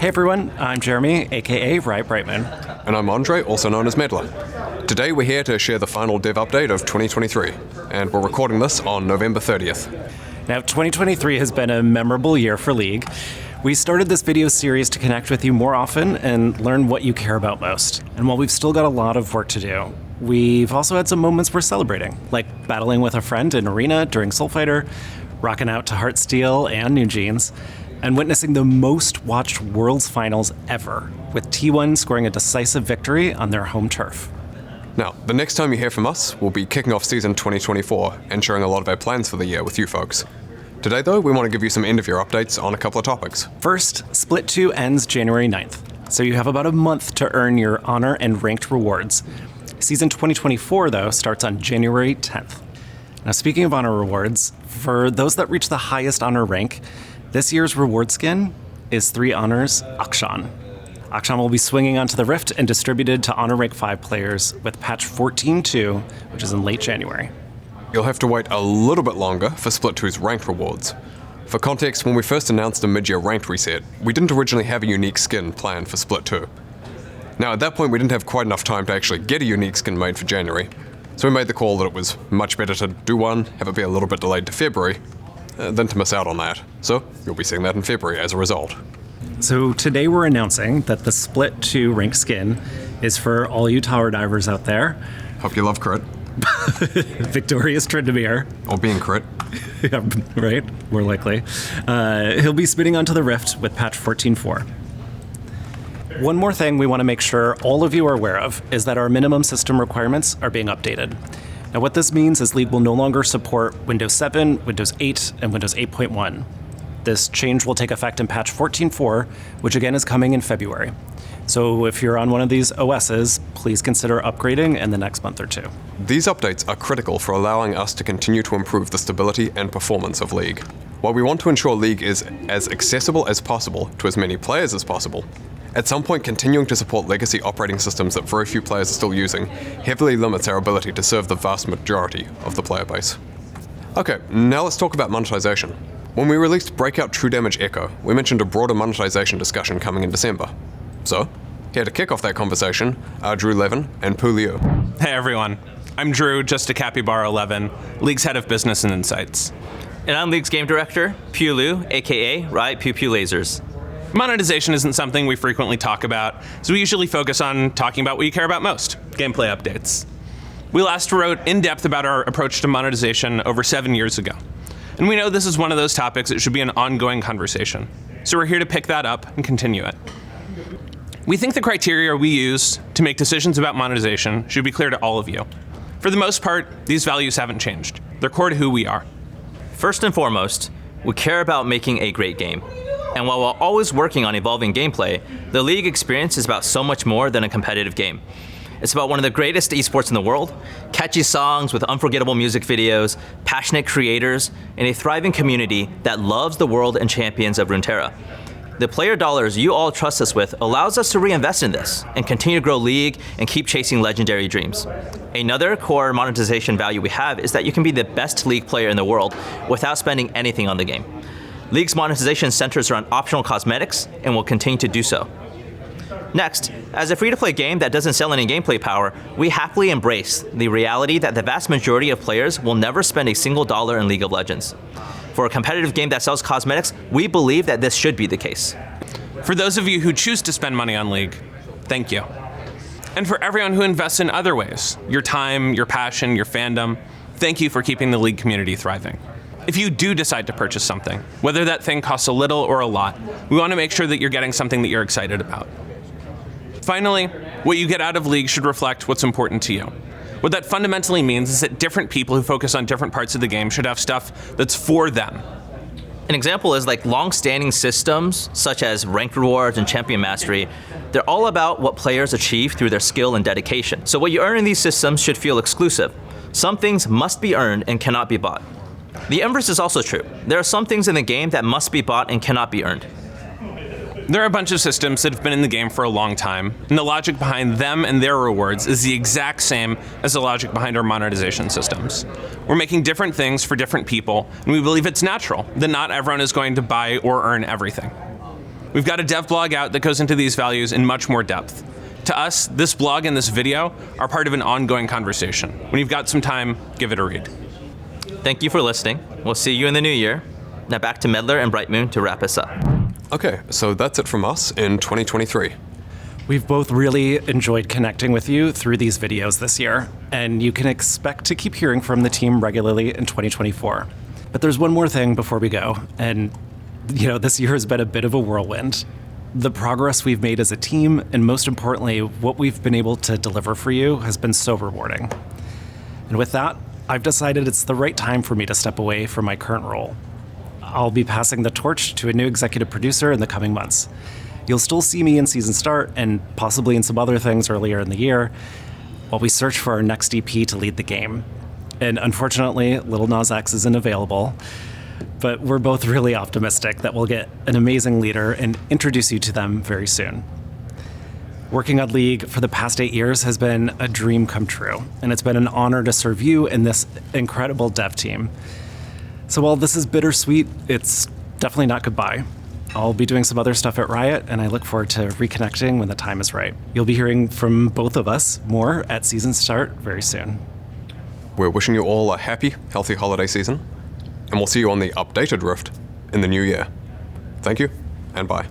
Hey everyone, I'm Jeremy, aka Riot Brightmoon. And I'm Andre, also known as Meddler. Today we're here to share the final dev update of 2023, and we're recording this on November 30th. Now, 2023 has been a memorable year for League. We started this video series to connect with you more often and learn what you care about most. And while we've still got a lot of work to do, we've also had some moments we're celebrating, like battling with a friend in Arena during Soulfighter, rocking out to Heartsteel and New Jeans, and witnessing the most watched Worlds Finals ever, with T1 scoring a decisive victory on their home turf. Now, the next time you hear from us, we'll be kicking off season 2024 and sharing a lot of our plans for the year with you folks. Today, though, we want to give you some end-of-year updates on a couple of topics. First, Split 2 ends January 9th, so you have about a month to earn your honor and ranked rewards. Season 2024, though, starts on January 10th. Now, speaking of honor rewards, for those that reach the highest honor rank, this year's reward skin is 3 honors Akshan. Akshan will be swinging onto the Rift and distributed to honor rank 5 players with patch 14.2, which is in late January. You'll have to wait a little bit longer for Split 2's ranked rewards. For context, when we first announced a mid-year ranked reset, we didn't originally have a unique skin planned for Split 2. Now, at that point, we didn't have quite enough time to actually get a unique skin made for January, so we made the call that it was much better to do one, have it be a little bit delayed to February, than to miss out on that. So, you'll be seeing that in February as a result. So today we're announcing that the Split 2 rank skin is for all you tower divers out there. Hope you love crit. Victorious Tryndamere. Or being crit. Yeah, right? More likely. He'll be spinning onto the Rift with patch 14.4. One more thing we want to make sure all of you are aware of is that our minimum system requirements are being updated. Now what this means is League will no longer support Windows 7, Windows 8, and Windows 8.1. This change will take effect in patch 14.4, which again is coming in February. So if you're on one of these OSs, please consider upgrading in the next month or two. These updates are critical for allowing us to continue to improve the stability and performance of League. While we want to ensure League is as accessible as possible to as many players as possible, at some point continuing to support legacy operating systems that very few players are still using heavily limits our ability to serve the vast majority of the player base. Okay, now let's talk about monetization. When we released Breakout True Damage Echo, we mentioned a broader monetization discussion coming in December. So, here to kick off that conversation are Drew Levin and Pu Liu. Hey everyone, I'm Drew, just a capybara11, League's head of business and insights. And I'm League's game director, Pu Liu, aka Riot Pupulasers. Monetization isn't something we frequently talk about, so we usually focus on talking about what you care about most, gameplay updates. We last wrote in depth about our approach to monetization over 7 years ago. And we know this is one of those topics that should be an ongoing conversation. So we're here to pick that up and continue it. We think the criteria we use to make decisions about monetization should be clear to all of you. For the most part, these values haven't changed. They're core to who we are. First and foremost, we care about making a great game. And while we're always working on evolving gameplay, the League experience is about so much more than a competitive game. It's about one of the greatest esports in the world, catchy songs with unforgettable music videos, passionate creators, and a thriving community that loves the world and champions of Runeterra. The player dollars you all trust us with allows us to reinvest in this and continue to grow League and keep chasing legendary dreams. Another core monetization value we have is that you can be the best League player in the world without spending anything on the game. League's monetization centers around optional cosmetics and will continue to do so. Next, as a free-to-play game that doesn't sell any gameplay power, we happily embrace the reality that the vast majority of players will never spend a single dollar in League of Legends. For a competitive game that sells cosmetics, we believe that this should be the case. For those of you who choose to spend money on League, thank you. And for everyone who invests in other ways, your time, your passion, your fandom, thank you for keeping the League community thriving. If you do decide to purchase something, whether that thing costs a little or a lot, we want to make sure that you're getting something that you're excited about. Finally, what you get out of League should reflect what's important to you. What that fundamentally means is that different people who focus on different parts of the game should have stuff that's for them. An example is like long-standing systems, such as ranked rewards and champion mastery. They're all about what players achieve through their skill and dedication. So what you earn in these systems should feel exclusive. Some things must be earned and cannot be bought. The inverse is also true. There are some things in the game that must be bought and cannot be earned. There are a bunch of systems that have been in the game for a long time, and the logic behind them and their rewards is the exact same as the logic behind our monetization systems. We're making different things for different people, and we believe it's natural that not everyone is going to buy or earn everything. We've got a dev blog out that goes into these values in much more depth. To us, this blog and this video are part of an ongoing conversation. When you've got some time, give it a read. Thank you for listening. We'll see you in the new year. Now back to Meddler and Brightmoon to wrap us up. Okay, so that's it from us in 2023. We've both really enjoyed connecting with you through these videos this year, and you can expect to keep hearing from the team regularly in 2024. But there's one more thing before we go, and this year has been a bit of a whirlwind. The progress we've made as a team, and most importantly, what we've been able to deliver for you has been so rewarding. And with that, I've decided it's the right time for me to step away from my current role. I'll be passing the torch to a new executive producer in the coming months. You'll still see me in Season Start and possibly in some other things earlier in the year while we search for our next EP to lead the game. And unfortunately, Lil Nas X isn't available, but we're both really optimistic that we'll get an amazing leader and introduce you to them very soon. Working on League for the past 8 years has been a dream come true, and it's been an honor to serve you and this incredible dev team. So while this is bittersweet, it's definitely not goodbye. I'll be doing some other stuff at Riot, and I look forward to reconnecting when the time is right. You'll be hearing from both of us more at Season Start very soon. We're wishing you all a happy, healthy holiday season, and we'll see you on the updated Rift in the new year. Thank you, and bye.